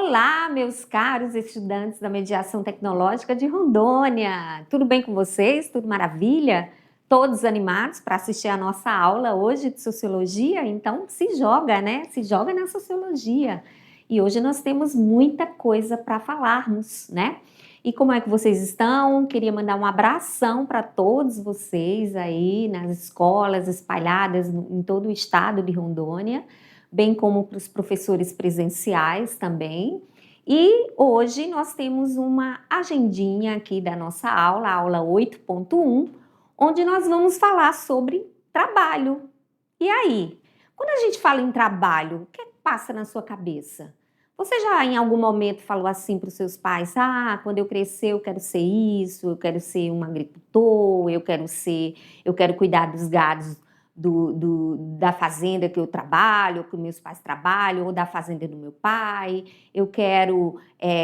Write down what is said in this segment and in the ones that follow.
Olá, meus caros estudantes da Mediação Tecnológica de Rondônia. Tudo bem com vocês? Tudo maravilha? Todos animados para assistir a nossa aula hoje de Sociologia? Então, se joga, né? Se joga na Sociologia. E hoje nós temos muita coisa para falarmos, né? E como é que vocês estão? Queria mandar um abração para todos vocês aí nas escolas espalhadas em todo o estado de Rondônia, bem como para os professores presenciais também. E hoje nós temos uma agendinha aqui da nossa aula, a aula 8.1, onde nós vamos falar sobre trabalho. E aí, quando a gente fala em trabalho, o que passa na sua cabeça? Você já em algum momento falou assim para os seus pais: ah, quando eu crescer eu quero ser isso, eu quero ser um agricultor, eu quero cuidar dos gados da fazenda que eu trabalho, que meus pais trabalham, ou da fazenda do meu pai, eu quero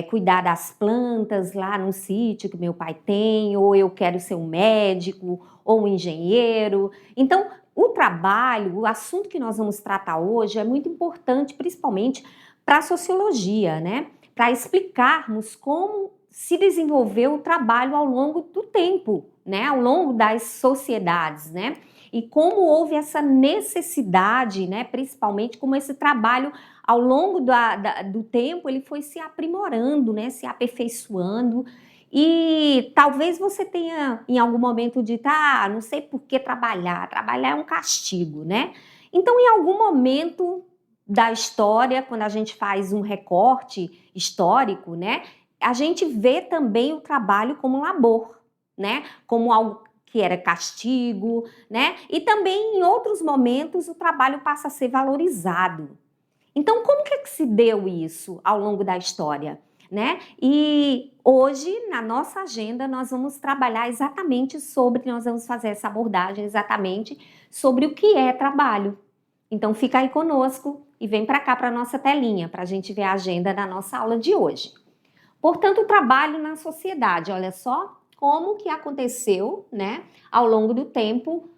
cuidar das plantas lá no sítio que meu pai tem, ou eu quero ser um médico, ou um engenheiro. Então, o trabalho, o assunto que nós vamos tratar hoje é muito importante, principalmente para a sociologia, né? Para explicarmos como se desenvolveu o trabalho ao longo do tempo, né? Ao longo das sociedades, né? E como houve essa necessidade, né? Principalmente como esse trabalho ao longo do tempo ele foi se aprimorando, né? Se aperfeiçoando. E talvez você tenha em algum momento dito: ah, não sei por que trabalhar é um castigo, né? Então, em algum momento da história, quando a gente faz um recorte histórico, né, a gente vê também o trabalho como labor, né, como algo que era castigo, né, e também em outros momentos o trabalho passa a ser valorizado. Então, como que se deu isso ao longo da história, né? E hoje, na nossa agenda, nós vamos trabalhar nós vamos fazer essa abordagem exatamente sobre o que é trabalho. Então, fica aí conosco e vem para cá para a nossa telinha, para a gente ver a agenda da nossa aula de hoje. Portanto, o trabalho na sociedade, olha só como que aconteceu, né, ao longo do tempo,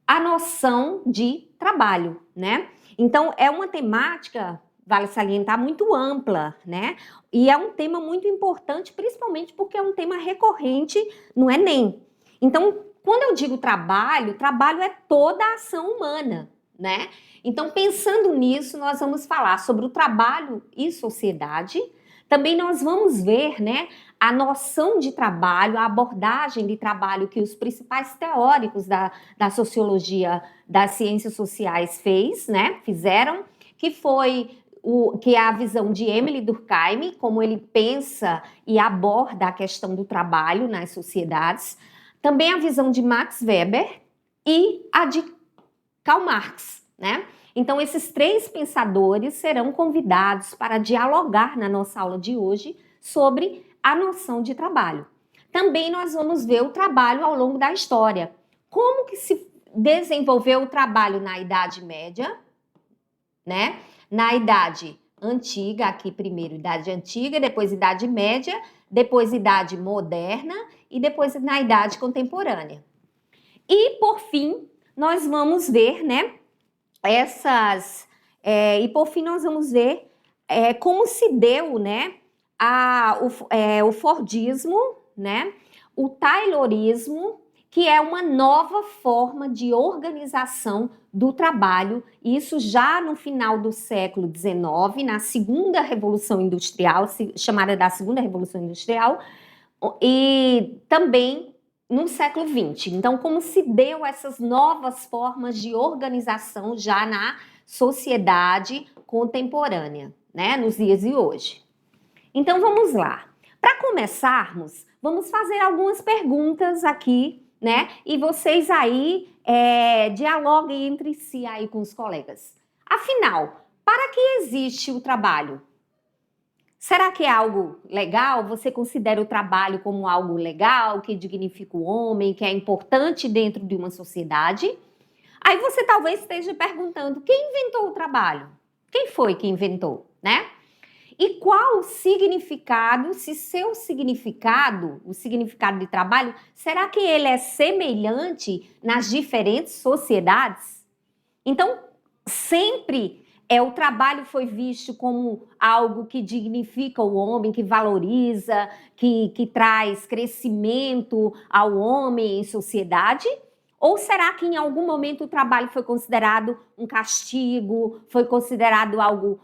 a noção de trabalho, né? Então, é uma temática, vale salientar, muito ampla, né? E é um tema muito importante, principalmente porque é um tema recorrente no Enem. Então, quando eu digo trabalho é toda a ação humana, né? Então, pensando nisso, nós vamos falar sobre o trabalho e sociedade. Também nós vamos ver, né, a noção de trabalho, a abordagem de trabalho que os principais teóricos da sociologia, das ciências sociais fizeram, que é a visão de Emile Durkheim, como ele pensa e aborda a questão do trabalho nas sociedades. Também a visão de Max Weber e a de Karl Marx, né? Então, esses três pensadores serão convidados para dialogar na nossa aula de hoje sobre a noção de trabalho. Também nós vamos ver o trabalho ao longo da história. Como que se desenvolveu o trabalho na Idade Média, né? Na Idade Antiga, aqui primeiro Idade Antiga, depois Idade Média, depois Idade Moderna e depois na Idade Contemporânea. E, por fim, nós vamos ver, né, como se deu, né, o Fordismo, né, o Taylorismo, que é uma nova forma de organização do trabalho, isso já no final do século XIX, na segunda Revolução Industrial, chamada da Segunda Revolução Industrial, e também no século XX. Então, como se deu essas novas formas de organização já na sociedade contemporânea, né, nos dias de hoje. Então, vamos lá. Para começarmos, vamos fazer algumas perguntas aqui, né, e vocês aí dialoguem entre si aí com os colegas. Afinal, para que existe o trabalho? Será que é algo legal? Você considera o trabalho como algo legal, que dignifica o homem, que é importante dentro de uma sociedade? Aí você talvez esteja perguntando: quem inventou o trabalho? Quem foi que inventou, né? E qual o significado, se seu significado, o significado de trabalho, será que ele é semelhante nas diferentes sociedades? Então, sempre O trabalho foi visto como algo que dignifica o homem, que valoriza, que traz crescimento ao homem em sociedade? Ou será que em algum momento o trabalho foi considerado um castigo, foi considerado algo,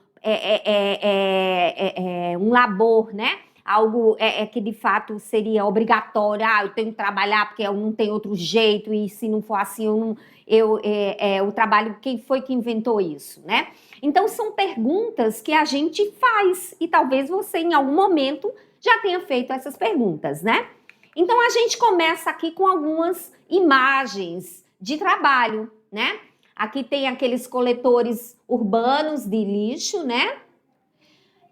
um labor, né? Algo que de fato seria obrigatório, eu tenho que trabalhar porque eu não tenho outro jeito, e se não for assim, o trabalho, quem foi que inventou isso, né? Então são perguntas que a gente faz, e talvez você em algum momento já tenha feito essas perguntas, né? Então a gente começa aqui com algumas imagens de trabalho, né? Aqui tem aqueles coletores urbanos de lixo, né?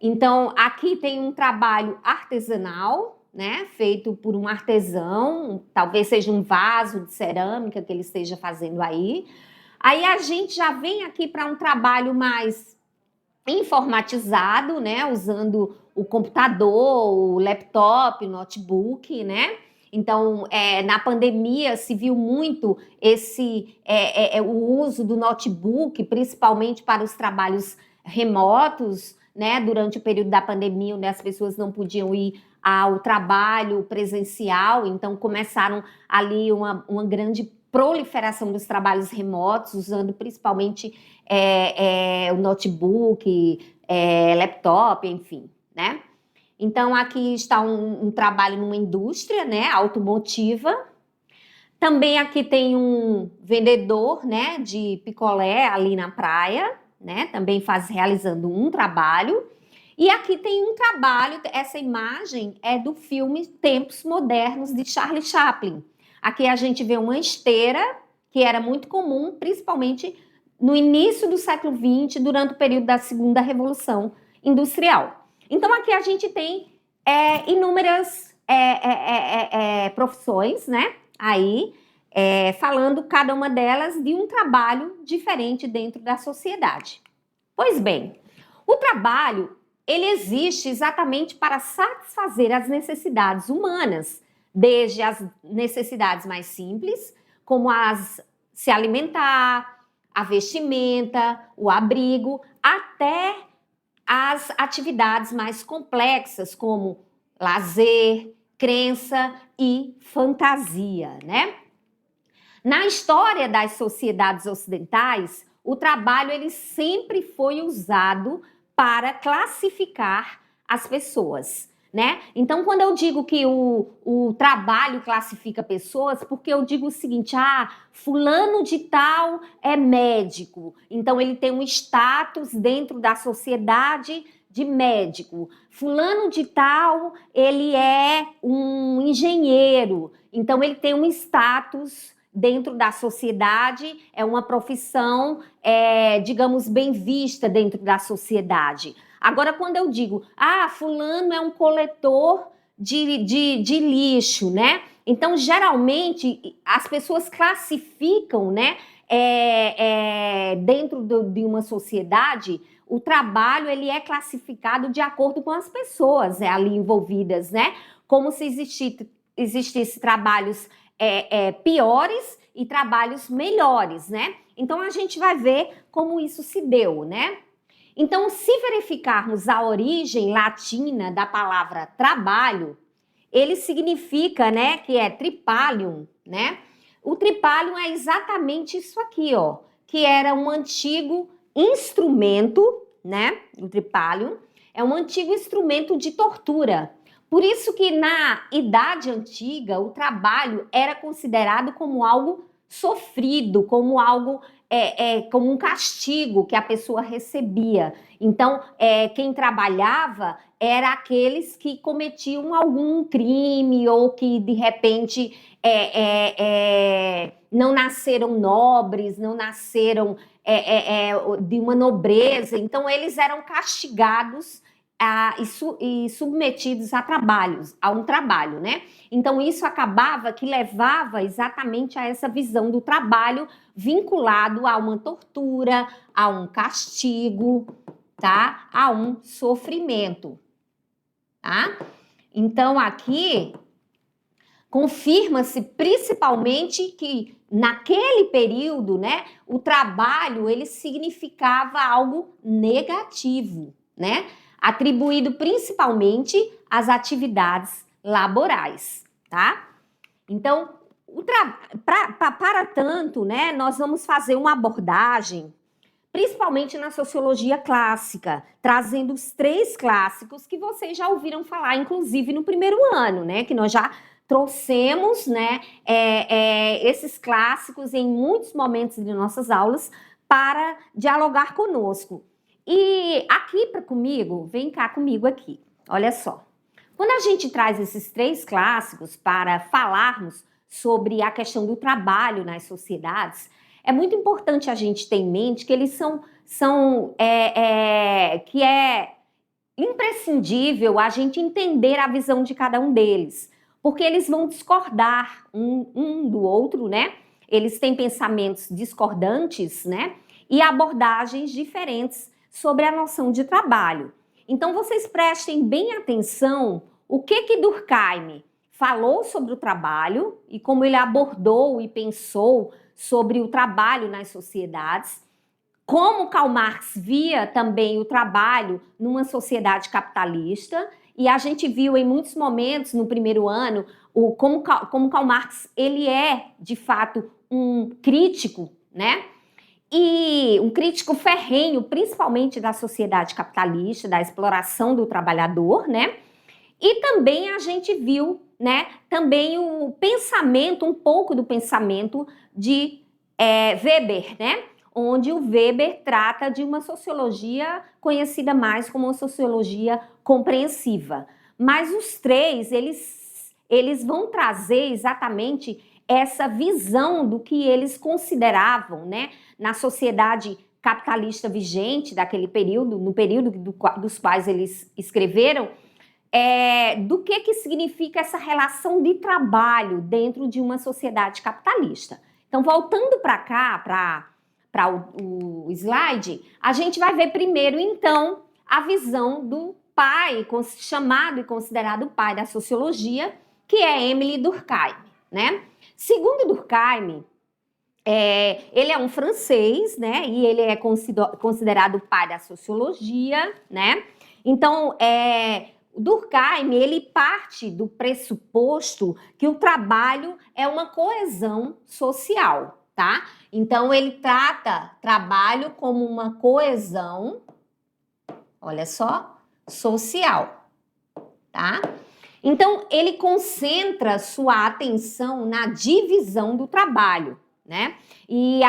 Então, aqui tem um trabalho artesanal, né? Feito por um artesão, talvez seja um vaso de cerâmica que ele esteja fazendo aí. Aí a gente já vem aqui para um trabalho mais informatizado, né? Usando o computador, o laptop, o notebook, né? Então, na pandemia se viu muito o uso do notebook, principalmente para os trabalhos remotos, né? Durante o período da pandemia, onde as pessoas não podiam ir ao trabalho presencial, então começaram ali uma grande proliferação dos trabalhos remotos, usando principalmente o notebook, laptop, enfim, né? Então, aqui está um trabalho numa indústria, né, automotiva. Também aqui tem um vendedor, né, de picolé ali na praia, né, também realizando um trabalho. E aqui tem um trabalho, essa imagem é do filme Tempos Modernos, de Charlie Chaplin. Aqui a gente vê uma esteira, que era muito comum, principalmente no início do século XX, durante o período da Segunda Revolução Industrial. Então aqui a gente tem inúmeras profissões, né? Aí, falando cada uma delas de um trabalho diferente dentro da sociedade. Pois bem, o trabalho, ele existe exatamente para satisfazer as necessidades humanas, desde as necessidades mais simples, como as se alimentar, a vestimenta, o abrigo, até as atividades mais complexas, como lazer, crença e fantasia, né? Na história das sociedades ocidentais, o trabalho ele sempre foi usado para classificar as pessoas, né? Então, quando eu digo que o trabalho classifica pessoas, porque eu digo o seguinte, fulano de tal é médico, então ele tem um status dentro da sociedade de médico. Fulano de tal, ele é um engenheiro, então ele tem um status dentro da sociedade, é uma profissão, digamos, bem vista dentro da sociedade. Agora, quando eu digo, fulano é um coletor de lixo, né? Então, geralmente, as pessoas classificam, né, dentro de uma sociedade, o trabalho ele é classificado de acordo com as pessoas ali envolvidas, né? Como se existisse trabalhos piores e trabalhos melhores, né? Então, a gente vai ver como isso se deu, né? Então, se verificarmos a origem latina da palavra trabalho, ele significa, né, que é tripalium, né? O tripalium é exatamente isso aqui, ó, que era um antigo instrumento, né? O tripalium é um antigo instrumento de tortura. Por isso que na Idade Antiga o trabalho era considerado como algo sofrido, como algo como um castigo que a pessoa recebia. Então, quem trabalhava era aqueles que cometiam algum crime ou que de repente não nasceram nobres, não nasceram de uma nobreza. Então, eles eram castigados e submetidos a um trabalho, né? Então, isso acabava que levava exatamente a essa visão do trabalho vinculado a uma tortura, a um castigo, tá? A um sofrimento, tá? Então, aqui, Confirma-se principalmente que naquele período, né, o trabalho ele significava algo negativo, né, atribuído principalmente às atividades laborais, tá? Então, para tanto, né, nós vamos fazer uma abordagem principalmente na sociologia clássica, trazendo os 3 clássicos que vocês já ouviram falar, inclusive no primeiro ano, né? Que nós já trouxemos, né, esses clássicos em muitos momentos de nossas aulas para dialogar conosco. E aqui comigo, vem cá comigo aqui, olha só. Quando a gente traz esses 3 clássicos para falarmos sobre a questão do trabalho nas sociedades, é muito importante a gente ter em mente que eles que é imprescindível a gente entender a visão de cada um deles, porque eles vão discordar um do outro, né? Eles têm pensamentos discordantes, né? E abordagens diferentes sobre a noção de trabalho. Então, vocês prestem bem atenção o que Durkheim falou sobre o trabalho e como ele abordou e pensou sobre o trabalho nas sociedades, como Karl Marx via também o trabalho numa sociedade capitalista, e a gente viu em muitos momentos no primeiro ano como Karl Marx ele é, de fato, um crítico, né? E um crítico ferrenho, principalmente da sociedade capitalista, da exploração do trabalhador, né? E também a gente viu, né, também o pensamento, um pouco do pensamento de Weber, né? Onde o Weber trata de uma sociologia conhecida mais como uma sociologia compreensiva. Mas os 3, eles vão trazer exatamente essa visão do que eles consideravam, né, na sociedade capitalista vigente daquele período, no período dos quais eles escreveram, do que significa essa relação de trabalho dentro de uma sociedade capitalista. Então, voltando para cá, para o slide, a gente vai ver primeiro, então, a visão do pai, chamado e considerado o pai da sociologia, que é Émile Durkheim, né? Segundo Durkheim, ele é um francês, né? E ele é considerado o pai da sociologia, né? Então, Durkheim, ele parte do pressuposto que o trabalho é uma coesão social, tá? Então, ele trata trabalho como uma coesão, olha só, social, tá? Então, ele concentra sua atenção na divisão do trabalho, né? E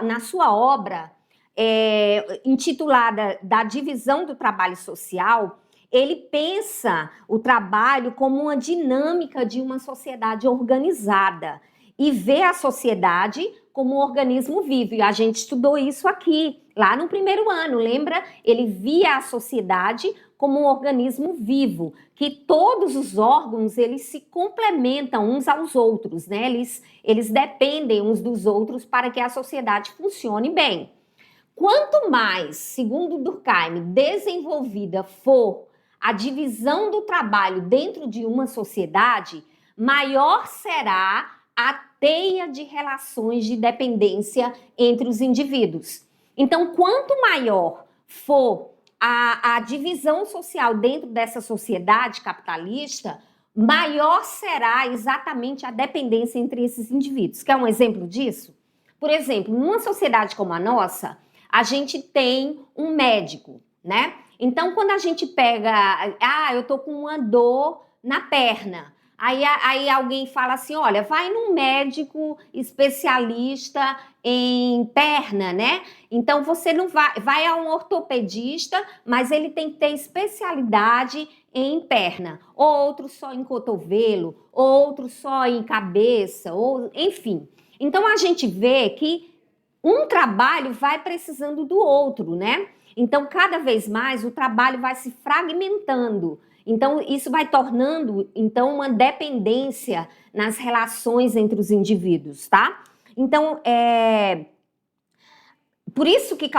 na sua obra, intitulada Da Divisão do Trabalho Social, ele pensa o trabalho como uma dinâmica de uma sociedade organizada e vê a sociedade como um organismo vivo. E a gente estudou isso aqui, lá no primeiro ano, lembra? Ele via a sociedade como um organismo vivo, que todos os órgãos, eles se complementam uns aos outros, né? Eles dependem uns dos outros para que a sociedade funcione bem. Quanto mais, segundo Durkheim, desenvolvida for a divisão do trabalho dentro de uma sociedade, maior será a teia de relações de dependência entre os indivíduos. Então, quanto maior for a divisão social dentro dessa sociedade capitalista, maior será exatamente a dependência entre esses indivíduos. Quer um exemplo disso? Por exemplo, numa sociedade como a nossa, a gente tem um médico, né? Então, quando a gente pega, eu tô com uma dor na perna, aí alguém fala assim, olha, vai num médico especialista em perna, né? Então, você não vai a um ortopedista, mas ele tem que ter especialidade em perna, outro só em cotovelo, outro só em cabeça, ou enfim. Então, a gente vê que um trabalho vai precisando do outro, né? Então, cada vez mais, o trabalho vai se fragmentando. Então, isso vai tornando, então, uma dependência nas relações entre os indivíduos, tá? Então, por isso que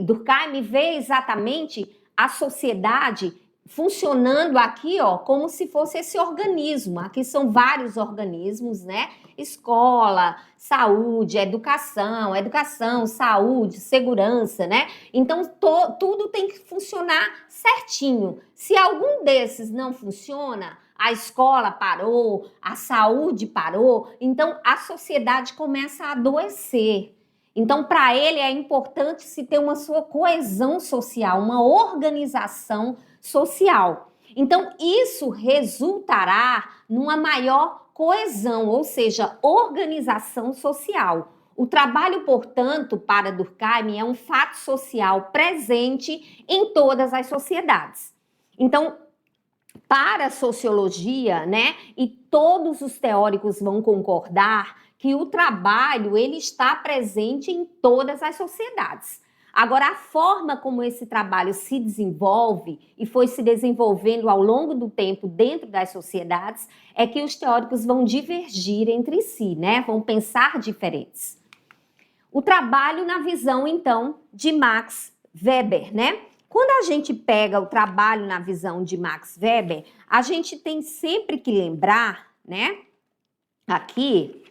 Durkheim vê exatamente a sociedade funcionando aqui, ó, como se fosse esse organismo. Aqui são vários organismos, né? Escola, saúde, educação, saúde, segurança, né? Então, tudo tem que funcionar certinho. Se algum desses não funciona, a escola parou, a saúde parou, então a sociedade começa a adoecer. Então, para ele é importante se ter uma sua coesão social, uma organização social. Então, isso resultará numa maior coesão, ou seja, organização social. O trabalho, portanto, para Durkheim é um fato social presente em todas as sociedades. Então, para a sociologia, né, e todos os teóricos vão concordar que o trabalho ele está presente em todas as sociedades. Agora, a forma como esse trabalho se desenvolve e foi se desenvolvendo ao longo do tempo dentro das sociedades é que os teóricos vão divergir entre si, né? Vão pensar diferentes. O trabalho na visão, então, de Max Weber, né? Quando a gente pega o trabalho na visão de Max Weber, a gente tem sempre que lembrar, né? Aqui,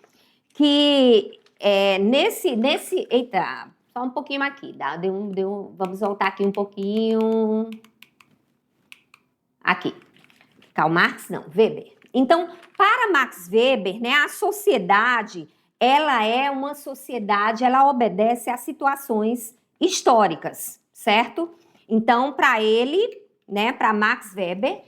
que eita, só um pouquinho aqui, tá? Vamos voltar aqui um pouquinho. Aqui. Karl Marx, não, Weber. Então, para Max Weber, né, a sociedade, ela é uma sociedade, ela obedece a situações históricas, certo? Então, para ele, né, para Max Weber,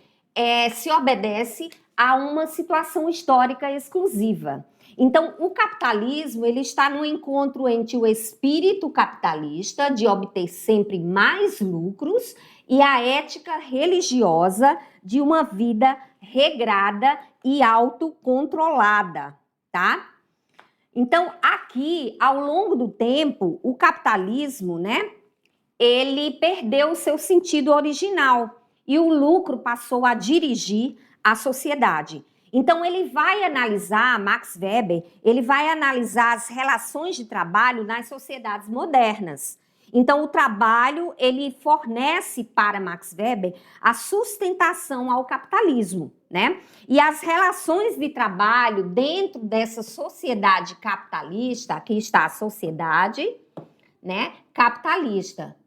se obedece a uma situação histórica exclusiva. Então, o capitalismo ele está no encontro entre o espírito capitalista de obter sempre mais lucros e a ética religiosa de uma vida regrada e autocontrolada, tá? Então, aqui, ao longo do tempo, o capitalismo, né, ele perdeu o seu sentido original e o lucro passou a dirigir a sociedade. Então, ele vai analisar, Max Weber, ele vai analisar as relações de trabalho nas sociedades modernas. Então, o trabalho, ele fornece para Max Weber a sustentação ao capitalismo, né? E as relações de trabalho dentro dessa sociedade capitalista, aqui está a sociedade, né, capitalista.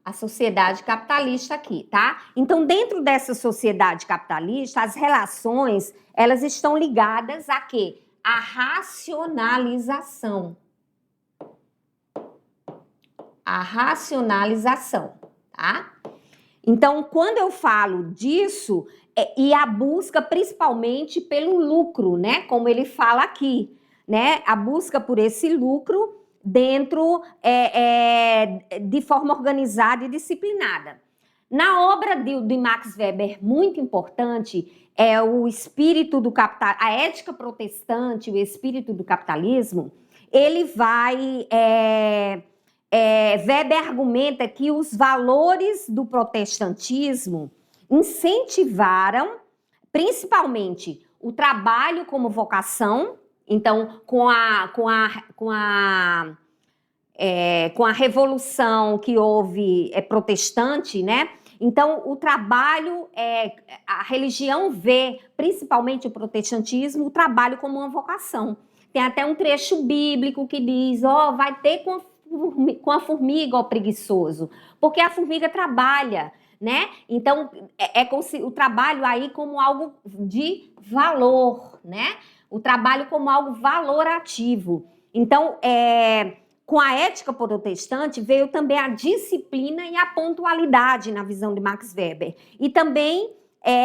A sociedade capitalista aqui, tá? Então, dentro dessa sociedade capitalista, as relações, elas estão ligadas a quê? A racionalização. A racionalização, tá? Então, quando eu falo disso, e a busca principalmente pelo lucro, né? Como ele fala aqui, né? A busca por esse lucro dentro de forma organizada e disciplinada. Na obra de Max Weber, muito importante, é o espírito do capital, a ética protestante, o espírito do capitalismo, ele vai... Weber argumenta que os valores do protestantismo incentivaram, principalmente, o trabalho como vocação. Então, com a revolução que houve protestante, né? Então, o trabalho, a religião vê, principalmente o protestantismo, o trabalho como uma vocação. Tem até um trecho bíblico que diz, vai ter com a formiga, ó preguiçoso, porque a formiga trabalha, né? Então, o trabalho aí como algo de valor, né? O trabalho como algo valorativo. Então, com a ética protestante, veio também a disciplina e a pontualidade na visão de Max Weber. E também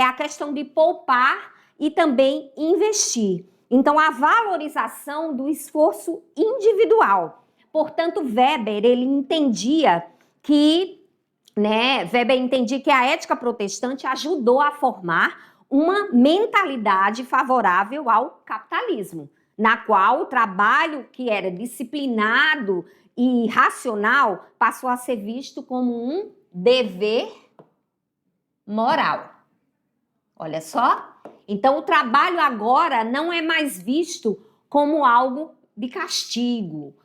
a questão de poupar e também investir. Então, a valorização do esforço individual. Portanto, Weber, ele entendia que, né, Weber entendia que a ética protestante ajudou a formar uma mentalidade favorável ao capitalismo, na qual o trabalho que era disciplinado e racional passou a ser visto como um dever moral. Olha só. Então, o trabalho agora não é mais visto como algo de castigo,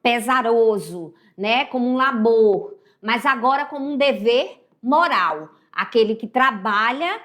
pesaroso, né, como um labor, mas agora como um dever moral. Aquele que trabalha,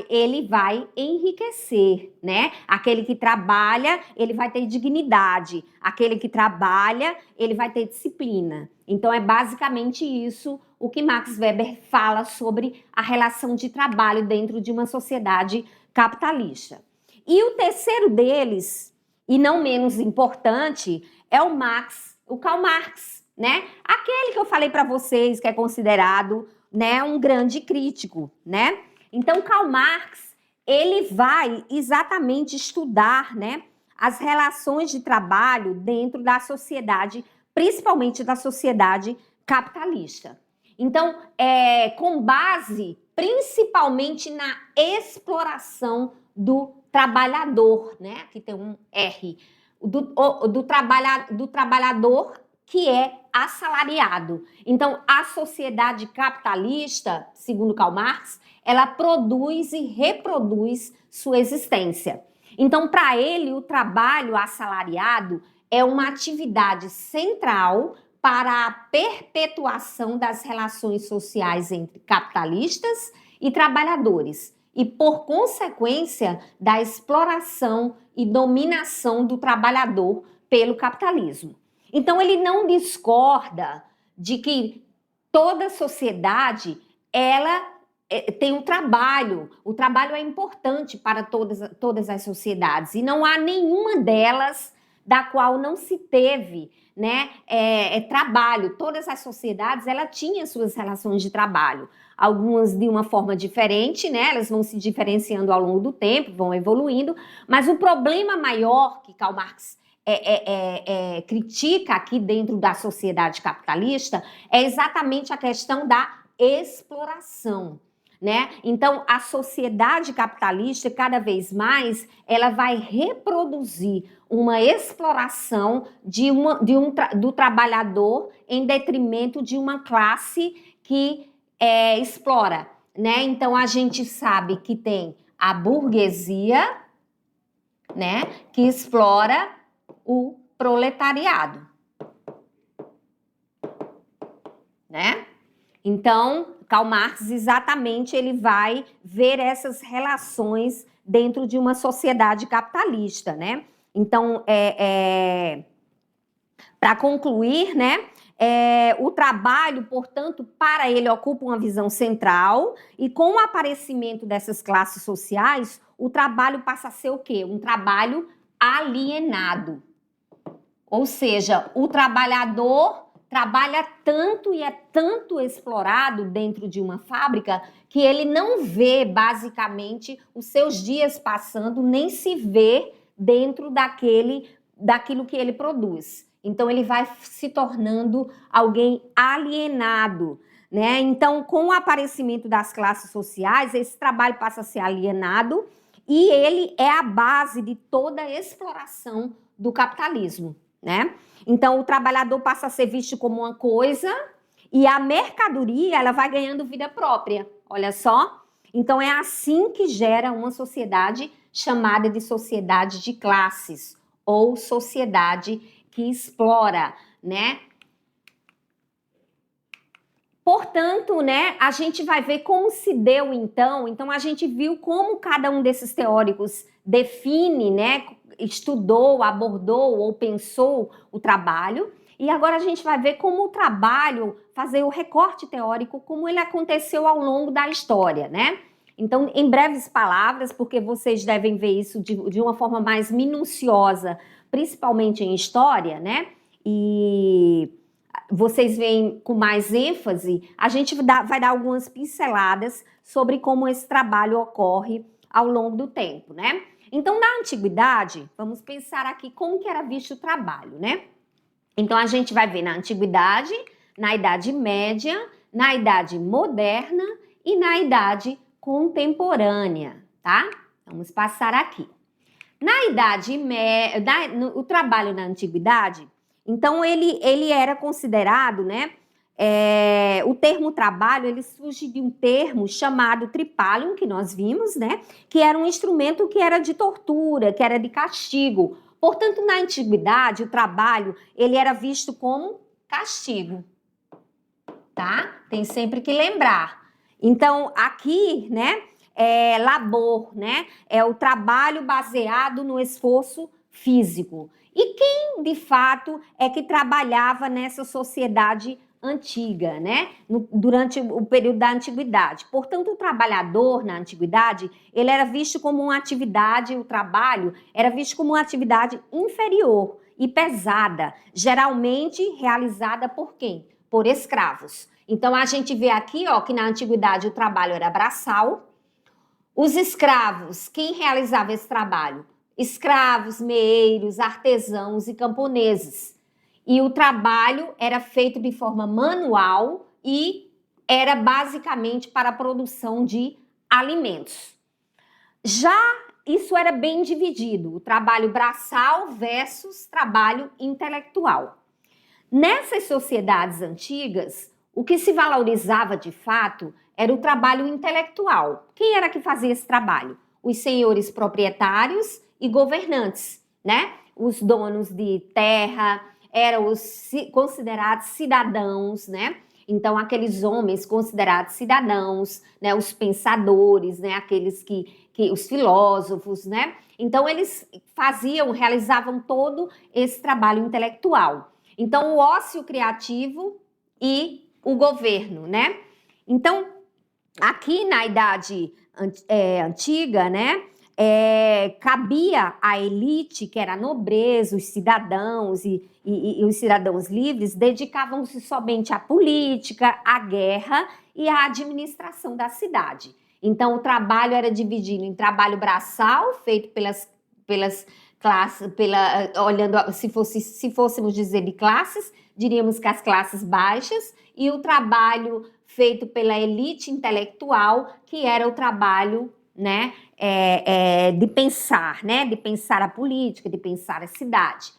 ele vai enriquecer, né? Aquele que trabalha, ele vai ter dignidade. Aquele que trabalha, ele vai ter disciplina. Então, é basicamente isso o que Max Weber fala sobre a relação de trabalho dentro de uma sociedade capitalista. E o terceiro deles, e não menos importante, é o Karl Marx, né? Aquele que eu falei para vocês que é considerado, né, um grande crítico, né? Então, Karl Marx, ele vai exatamente estudar, né, as relações de trabalho dentro da sociedade, principalmente da sociedade capitalista. Então, com base principalmente na exploração do trabalhador, né? Aqui tem um R, do trabalhador que é assalariado. Então, a sociedade capitalista, segundo Karl Marx, ela produz e reproduz sua existência. Então, para ele, o trabalho assalariado é uma atividade central para a perpetuação das relações sociais entre capitalistas e trabalhadores e, por consequência, da exploração e dominação do trabalhador pelo capitalismo. Então, ele não discorda de que toda sociedade, ela tem um trabalho. O trabalho é importante para todas as sociedades e não há nenhuma delas da qual não se teve, né, trabalho. Todas as sociedades, ela tinha suas relações de trabalho. Algumas de uma forma diferente, né, elas vão se diferenciando ao longo do tempo, vão evoluindo, mas o problema maior que Karl Marx critica aqui dentro da sociedade capitalista é exatamente a questão da exploração, né? Então, a sociedade capitalista, cada vez mais, ela vai reproduzir uma exploração do trabalhador em detrimento de uma classe que explora, né? Então, a gente sabe que tem a burguesia, né, que explora o proletariado, né? Então, Karl Marx, exatamente, ele vai ver essas relações dentro de uma sociedade capitalista, né? Então, para concluir, né, o trabalho, portanto, para ele ocupa uma visão central e com o aparecimento dessas classes sociais, o trabalho passa a ser o quê? Um trabalho alienado. Ou seja, o trabalhador trabalha tanto e é tanto explorado dentro de uma fábrica que ele não vê, basicamente, os seus dias passando, nem se vê dentro daquilo que ele produz. Então, ele vai se tornando alguém alienado, né? Então, com o aparecimento das classes sociais, esse trabalho passa a ser alienado e ele é a base de toda a exploração do capitalismo, né? Então, o trabalhador passa a ser visto como uma coisa e a mercadoria, ela vai ganhando vida própria, olha só. Então, é assim que gera uma sociedade chamada de sociedade de classes ou sociedade que explora, né? Portanto, né, a gente vai ver como se deu então. Então, a gente viu como cada um desses teóricos define, né, estudou, abordou ou pensou o trabalho. E agora a gente vai ver como o trabalho, fazer o recorte teórico, como ele aconteceu ao longo da história, né? Então, em breves palavras, porque vocês devem ver isso de uma forma mais minuciosa, principalmente em história, né? E vocês veem com mais ênfase, a gente vai dar algumas pinceladas sobre como esse trabalho ocorre ao longo do tempo, né? Então, na antiguidade, vamos pensar aqui como que era visto o trabalho, né? Então, a gente vai ver na antiguidade, na Idade Média, na Idade Moderna e na Idade Contemporânea, tá? Vamos passar aqui. Na Idade Média, o trabalho na antiguidade, então ele era considerado, né? O termo trabalho, ele surge de um termo chamado tripalium, que nós vimos, né? Que era um instrumento que era de tortura, que era de castigo. Portanto, na antiguidade, o trabalho, ele era visto como castigo. tá? Tem sempre que lembrar. Então, aqui, né, é labor, né? É o trabalho baseado no esforço físico. E quem, de fato, é que trabalhava nessa sociedade antiga, né? Durante o período da antiguidade. Portanto, o trabalhador na antiguidade, ele era visto como uma atividade, o trabalho era visto como uma atividade inferior e pesada, geralmente realizada por quem? Por escravos. Então, a gente vê aqui, ó, que na antiguidade o trabalho era braçal. Os escravos, quem realizava esse trabalho? Escravos, meeiros, artesãos e camponeses. E o trabalho era feito de forma manual e era basicamente para a produção de alimentos. Já isso era bem dividido, o trabalho braçal versus trabalho intelectual. Nessas sociedades antigas, o que se valorizava de fato era o trabalho intelectual. Quem era que fazia esse trabalho? Os senhores proprietários e governantes, né? Os donos de terra eram os considerados cidadãos, né? Então, aqueles homens considerados cidadãos, né? Os pensadores, né? Aqueles os filósofos, né? Então, eles realizavam todo esse trabalho intelectual. Então, o ócio criativo e o governo, né? Então, aqui na Idade Antiga, né? Cabia à elite, que era a nobreza, os cidadãos e os cidadãos livres, dedicavam-se somente à política, à guerra e à administração da cidade. Então, o trabalho era dividido em trabalho braçal, feito pelas classes, olhando, se fôssemos dizer de classes, diríamos que as classes baixas, e o trabalho feito pela elite intelectual, que era o trabalho, né, de pensar, né, de pensar a política, de pensar a cidade.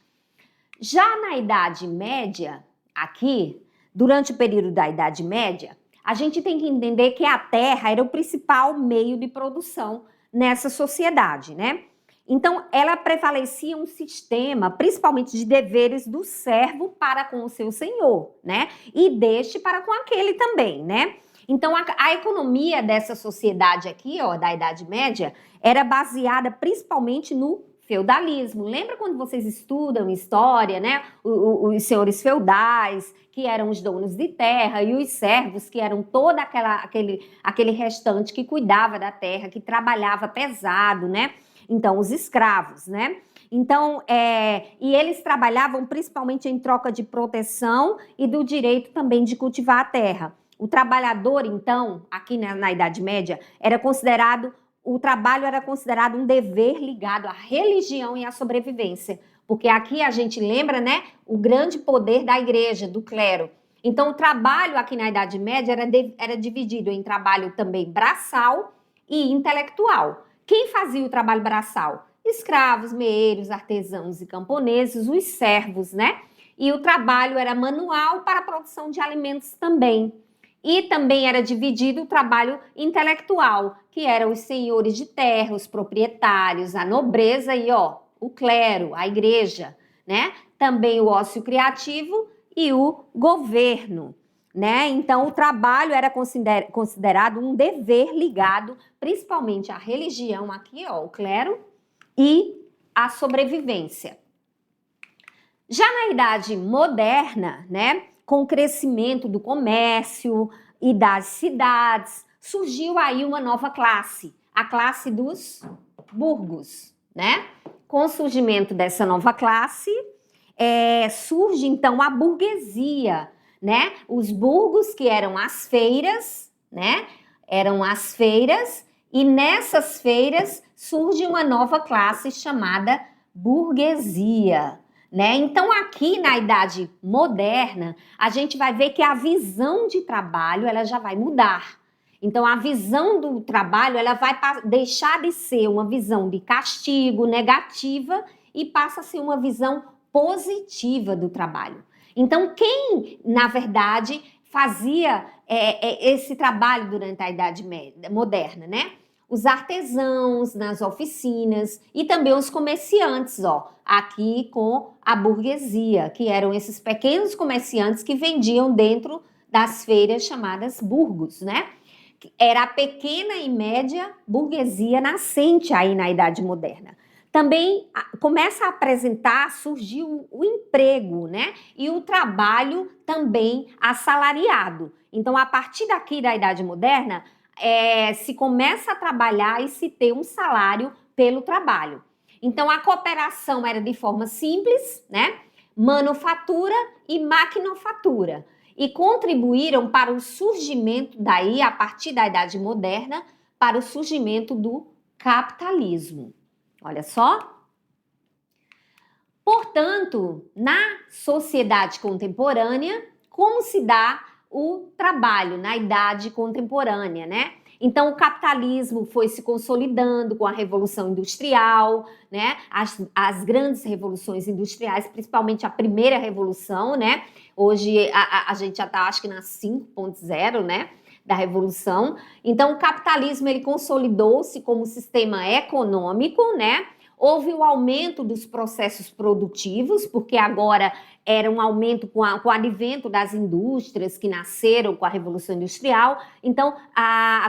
Já na Idade Média, aqui, durante o período da Idade Média, a gente tem que entender que a terra era o principal meio de produção nessa sociedade, né? Então, ela prevalecia um sistema, principalmente de deveres do servo para com o seu senhor, né? E deste para com aquele também, né? Então, a economia dessa sociedade aqui, ó, da Idade Média, era baseada principalmente no feudalismo. Lembra quando vocês estudam história, né? Os senhores feudais, que eram os donos de terra, e os servos, que eram todo aquele restante que cuidava da terra, que trabalhava pesado, né? Então, os escravos, né? Então, e eles trabalhavam principalmente em troca de proteção e do direito também de cultivar a terra. O trabalhador, então, aqui na Idade Média, o trabalho era considerado um dever ligado à religião e à sobrevivência. Porque aqui a gente lembra, né, o grande poder da igreja, do clero. Então, o trabalho aqui na Idade Média era dividido em trabalho também braçal e intelectual. Quem fazia o trabalho braçal? Escravos, meeiros, artesãos e camponeses, os servos, né? E o trabalho era manual para a produção de alimentos também. E também era dividido o trabalho intelectual, que eram os senhores de terra, os proprietários, a nobreza e, ó, o clero, a igreja, né? Também o ócio criativo e o governo, né? Então, o trabalho era considerado um dever ligado principalmente à religião, aqui, ó, o clero, e à sobrevivência. Já na Idade Moderna, né, com o crescimento do comércio e das cidades, surgiu aí uma nova classe, a classe dos burgos, né? Com o surgimento dessa nova classe, surge então a burguesia, né? Os burgos, que eram as feiras, né? Eram as feiras, e nessas feiras surge uma nova classe chamada burguesia, né? Então, aqui na Idade Moderna, a gente vai ver que a visão de trabalho ela já vai mudar. Então, a visão do trabalho ela vai deixar de ser uma visão de castigo, negativa, e passa a ser uma visão positiva do trabalho. Então, quem, na verdade, fazia esse trabalho durante a Idade Moderna, né? Os artesãos nas oficinas e também os comerciantes, ó, aqui com a burguesia, que eram esses pequenos comerciantes que vendiam dentro das feiras chamadas burgos, né? Era a pequena e média burguesia nascente aí na Idade Moderna. Também começa a apresentar, surgiu o emprego, né? E o trabalho também assalariado. Então, a partir daqui da Idade Moderna, se começa a trabalhar e se ter um salário pelo trabalho. Então, a cooperação era de forma simples, né? Manufatura e maquinofatura. E contribuíram para o surgimento daí, a partir da Idade Moderna, para o surgimento do capitalismo. Olha só. Portanto, na sociedade contemporânea, como se dá o trabalho na idade contemporânea, né? Então, o capitalismo foi se consolidando com a Revolução Industrial, né? As grandes revoluções industriais, principalmente a primeira revolução, né? Hoje a gente já está, acho que na 5.0, né? Da Revolução. Então, o capitalismo, ele consolidou-se como sistema econômico, né? Houve o aumento dos processos produtivos, porque agora era um aumento com o advento das indústrias que nasceram com a Revolução Industrial. Então,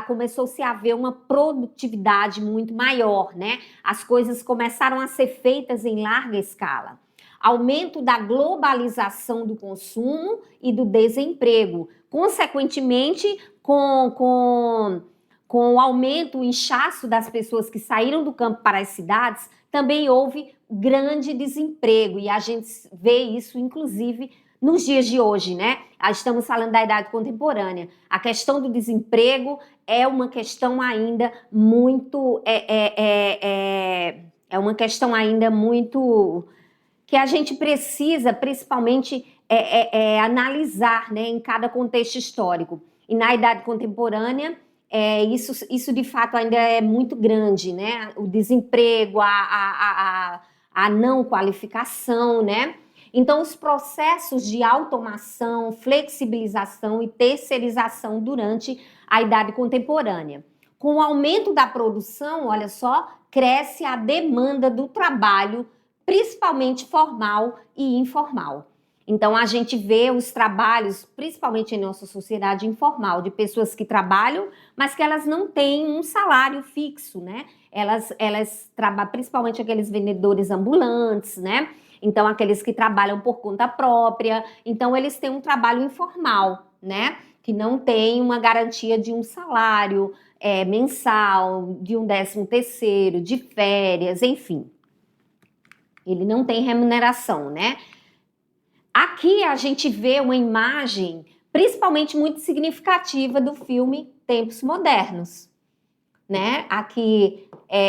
começou-se a haver uma produtividade muito maior, né? As coisas começaram a ser feitas em larga escala. Aumento da globalização do consumo e do desemprego. Consequentemente, com o aumento, o inchaço das pessoas que saíram do campo para as cidades, também houve grande desemprego, e a gente vê isso, inclusive, nos dias de hoje, né? Estamos falando da idade contemporânea. A questão do desemprego é uma questão ainda muito... é uma questão ainda muito... que a gente precisa, principalmente, analisar, né, em cada contexto histórico. E na idade contemporânea, isso de fato ainda é muito grande, né? O desemprego, a não qualificação, né? Então, os processos de automação, flexibilização e terceirização durante a idade contemporânea. Com o aumento da produção, olha só, cresce a demanda do trabalho, principalmente formal e informal. Então, a gente vê os trabalhos, principalmente em nossa sociedade informal, de pessoas que trabalham, mas que elas não têm um salário fixo, né? Elas trabalham, principalmente aqueles vendedores ambulantes, né? Então, aqueles que trabalham por conta própria. Então, eles têm um trabalho informal, né? Que não tem uma garantia de um salário mensal, de um 13º, de férias, enfim. Ele não tem remuneração, né? Aqui a gente vê uma imagem principalmente muito significativa do filme Tempos Modernos, né? Aqui,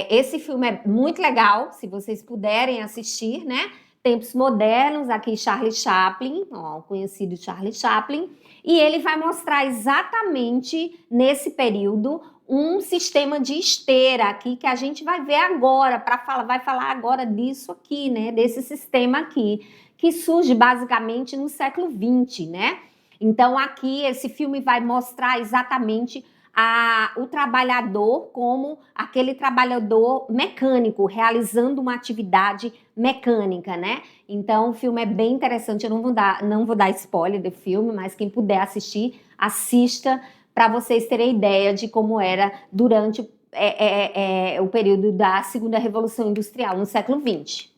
esse filme é muito legal, se vocês puderem assistir, né? Tempos Modernos, aqui Charlie Chaplin, ó, o conhecido Charlie Chaplin, e ele vai mostrar exatamente nesse período um sistema de esteira aqui que a gente vai ver agora, vai falar agora disso aqui, né? Desse sistema aqui, que surge basicamente no século XX, né? Então, aqui, esse filme vai mostrar exatamente o trabalhador como aquele trabalhador mecânico, realizando uma atividade mecânica, né? Então, o filme é bem interessante, eu não vou dar spoiler do filme, mas quem puder assistir, assista para vocês terem ideia de como era durante o período da Segunda Revolução Industrial, no século XX.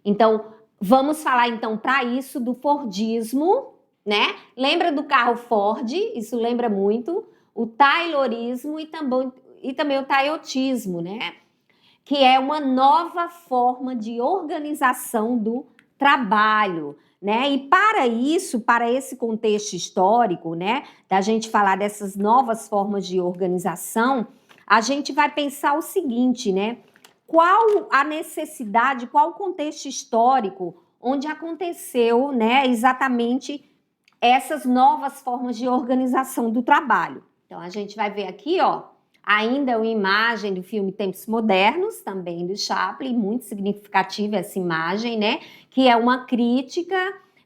Então, vamos falar, então, para isso, do Fordismo, né? Lembra do carro Ford? Isso lembra muito. O Taylorismo e também o Tayotismo, né? Que é uma nova forma de organização do trabalho, né? E para isso, para esse contexto histórico, né, da gente falar dessas novas formas de organização, a gente vai pensar o seguinte, né? Qual a necessidade, qual o contexto histórico onde aconteceu, né, exatamente essas novas formas de organização do trabalho. Então, a gente vai ver aqui, ó, ainda uma imagem do filme Tempos Modernos, também do Chaplin, muito significativa essa imagem, né, que é uma crítica,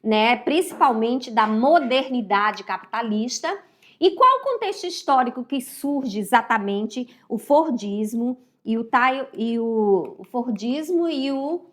né, principalmente da modernidade capitalista. E qual o contexto histórico que surge exatamente o Fordismo e o Fordismo e o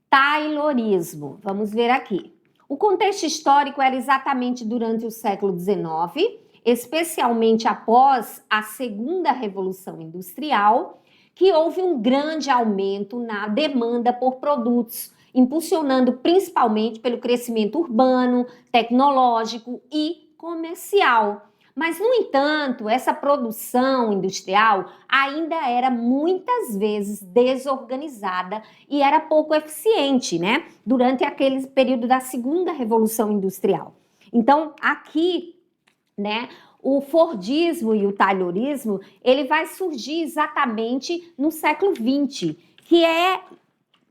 Taylorismo? Vamos ver aqui. O contexto histórico era exatamente durante o século XIX, especialmente após a Segunda Revolução Industrial, que houve um grande aumento na demanda por produtos, impulsionando principalmente pelo crescimento urbano, tecnológico e comercial. Mas, no entanto, essa produção industrial ainda era muitas vezes desorganizada e era pouco eficiente, né? Durante aquele período da Segunda Revolução Industrial. Então, aqui, né, o Fordismo e o Taylorismo, ele vai surgir exatamente no século XX, que é,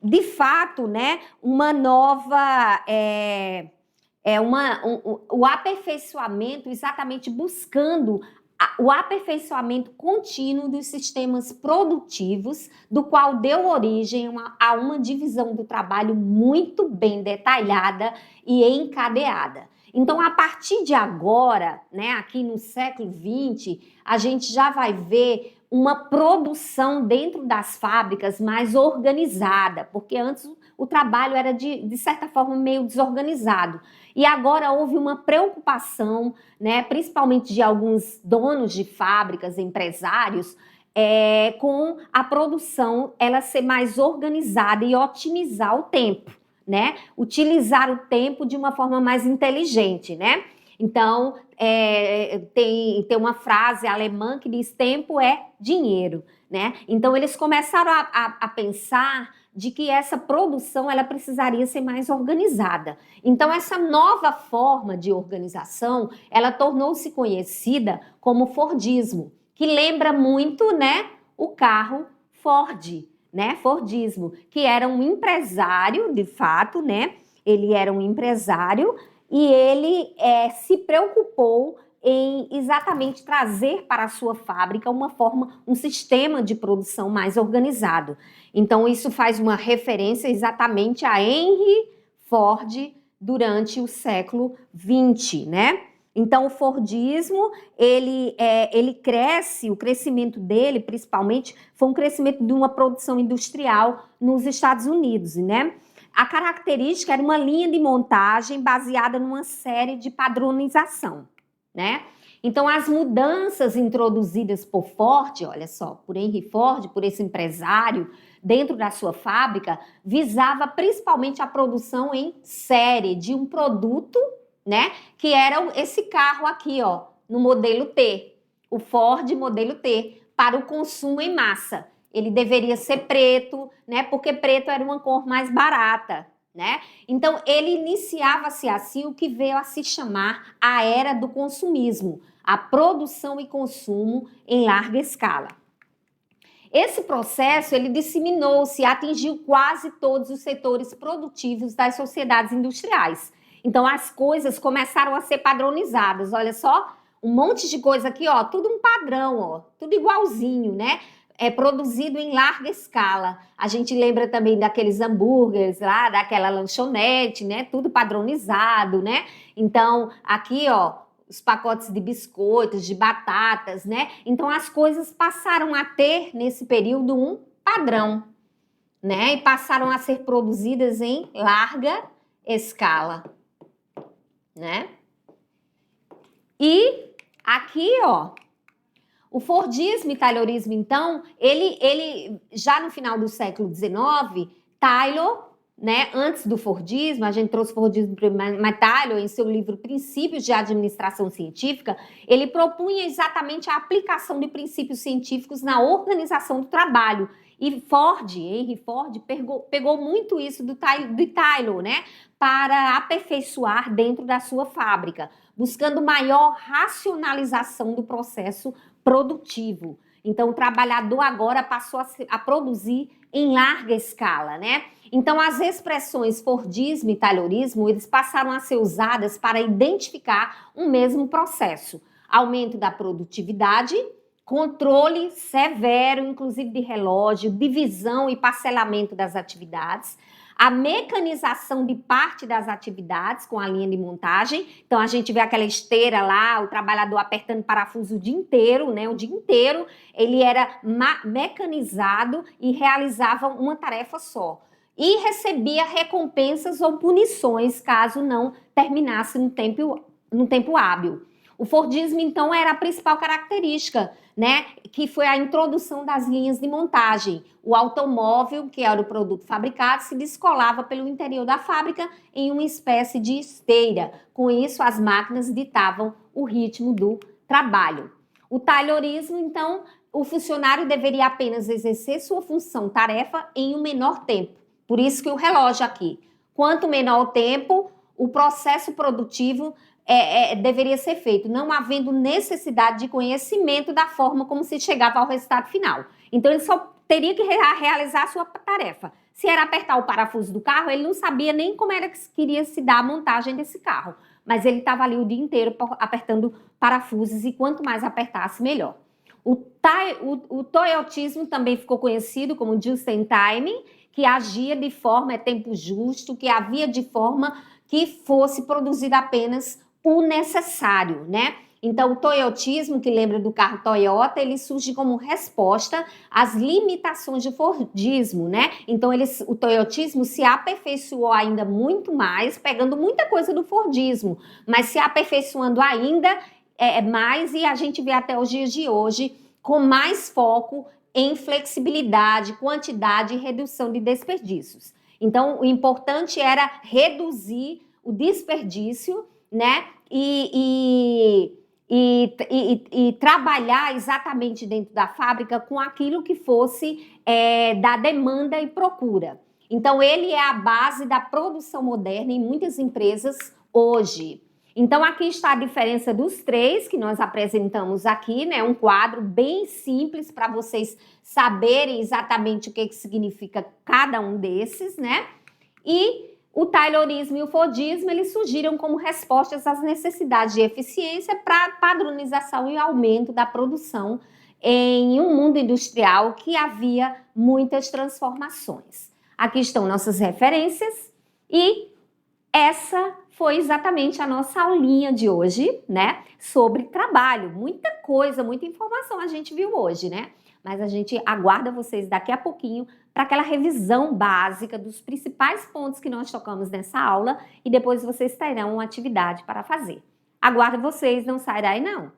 de fato, né, uma nova... o aperfeiçoamento, exatamente buscando o aperfeiçoamento contínuo dos sistemas produtivos, do qual deu origem a uma divisão do trabalho muito bem detalhada e encadeada. Então, a partir de agora, né, aqui no século XX, a gente já vai ver uma produção dentro das fábricas mais organizada, porque antes o trabalho era, de certa forma, meio desorganizado. E agora houve uma preocupação, né, principalmente de alguns donos de fábricas, empresários, com a produção ela ser mais organizada e otimizar o tempo, né? Utilizar o tempo de uma forma mais inteligente, né? Então, tem uma frase alemã que diz: tempo é dinheiro, né? Então, eles começaram a pensar de que essa produção ela precisaria ser mais organizada. Então, essa nova forma de organização, ela tornou-se conhecida como Fordismo, que lembra muito, né, o carro Ford, né, Fordismo, que era um empresário, de fato, né, ele era um empresário e ele se preocupou em exatamente trazer para a sua fábrica um sistema de produção mais organizado. Então, isso faz uma referência exatamente a Henry Ford durante o século XX, né? Então, o Fordismo, ele cresce, o crescimento dele, principalmente, foi um crescimento de uma produção industrial nos Estados Unidos, né? A característica era uma linha de montagem baseada numa série de padronização, né? Então, as mudanças introduzidas por Ford, olha só, por Henry Ford, por esse empresário, dentro da sua fábrica, visava principalmente a produção em série de um produto, né? Que era esse carro aqui, ó, no modelo T, o Ford modelo T, para o consumo em massa. Ele deveria ser preto, né? Porque preto era uma cor mais barata, né? Então, ele iniciava-se assim o que veio a se chamar a era do consumismo, a produção e consumo em larga escala. Esse processo, ele disseminou-se e atingiu quase todos os setores produtivos das sociedades industriais. Então, as coisas começaram a ser padronizadas. Olha só, um monte de coisa aqui, ó, tudo um padrão, ó, tudo igualzinho, né? Produzido em larga escala. A gente lembra também daqueles hambúrgueres lá, daquela lanchonete, né? Tudo padronizado, né? Então, aqui, ó, os pacotes de biscoitos, de batatas, né? Então, as coisas passaram a ter, nesse período, um padrão, né? E passaram a ser produzidas em larga escala, né? E aqui, ó, o Fordismo e Taylorismo, então, ele já no final do século XIX, Taylor, né, antes do Fordismo, a gente trouxe o Fordismo primeiro, mas Taylor, em seu livro Princípios de Administração Científica, ele propunha exatamente a aplicação de princípios científicos na organização do trabalho. E Ford, Henry Ford, pegou muito isso de Taylor, né, para aperfeiçoar dentro da sua fábrica, buscando maior racionalização do processo produtivo. Então, o trabalhador agora passou a produzir em larga escala, né? Então, as expressões Fordismo e Taylorismo, eles passaram a ser usadas para identificar um mesmo processo. Aumento da produtividade, controle severo, inclusive de relógio, divisão e parcelamento das atividades, a mecanização de parte das atividades com a linha de montagem. Então, a gente vê aquela esteira lá, o trabalhador apertando parafuso o dia inteiro, né? O dia inteiro ele era mecanizado e realizava uma tarefa só. e recebia recompensas ou punições caso não terminasse no tempo hábil. O Fordismo, então, era a principal característica, né, que foi a introdução das linhas de montagem. O automóvel, que era o produto fabricado, se descolava pelo interior da fábrica em uma espécie de esteira. Com isso, as máquinas ditavam o ritmo do trabalho. O Taylorismo, então, o funcionário deveria apenas exercer sua função-tarefa em um menor tempo. Por isso que o relógio aqui. Quanto menor o tempo, o processo produtivo deveria ser feito, não havendo necessidade de conhecimento da forma como se chegava ao resultado final. Então, ele só teria que realizar a sua tarefa. Se era apertar o parafuso do carro, ele não sabia nem como era que queria se dar a montagem desse carro. Mas ele estava ali o dia inteiro apertando parafusos e quanto mais apertasse, melhor. O toyotismo também ficou conhecido como just in time, que agia de forma tempo justo, que havia de forma que fosse produzido apenas o necessário, né? Então, o toyotismo, que lembra do carro Toyota, ele surge como resposta às limitações do Fordismo, né? Então, o toyotismo se aperfeiçoou ainda muito mais, pegando muita coisa do Fordismo, mas se aperfeiçoando ainda mais, e a gente vê até os dias de hoje com mais foco em flexibilidade, quantidade e redução de desperdícios. Então, o importante era reduzir o desperdício, né? E trabalhar exatamente dentro da fábrica com aquilo que fosse da demanda e procura. Então, ele é a base da produção moderna em muitas empresas hoje. Então, aqui está a diferença dos três que nós apresentamos aqui, né? Um quadro bem simples para vocês saberem exatamente o que significa cada um desses, né? E o Taylorismo e o Fordismo, eles surgiram como respostas às necessidades de eficiência para padronização e aumento da produção em um mundo industrial que havia muitas transformações. Aqui estão nossas referências e essa foi exatamente a nossa aulinha de hoje, né? Sobre trabalho. Muita coisa, muita informação a gente viu hoje, né? Mas a gente aguarda vocês daqui a pouquinho para aquela revisão básica dos principais pontos que nós tocamos nessa aula e depois vocês terão uma atividade para fazer. Aguardo vocês, não sai daí não!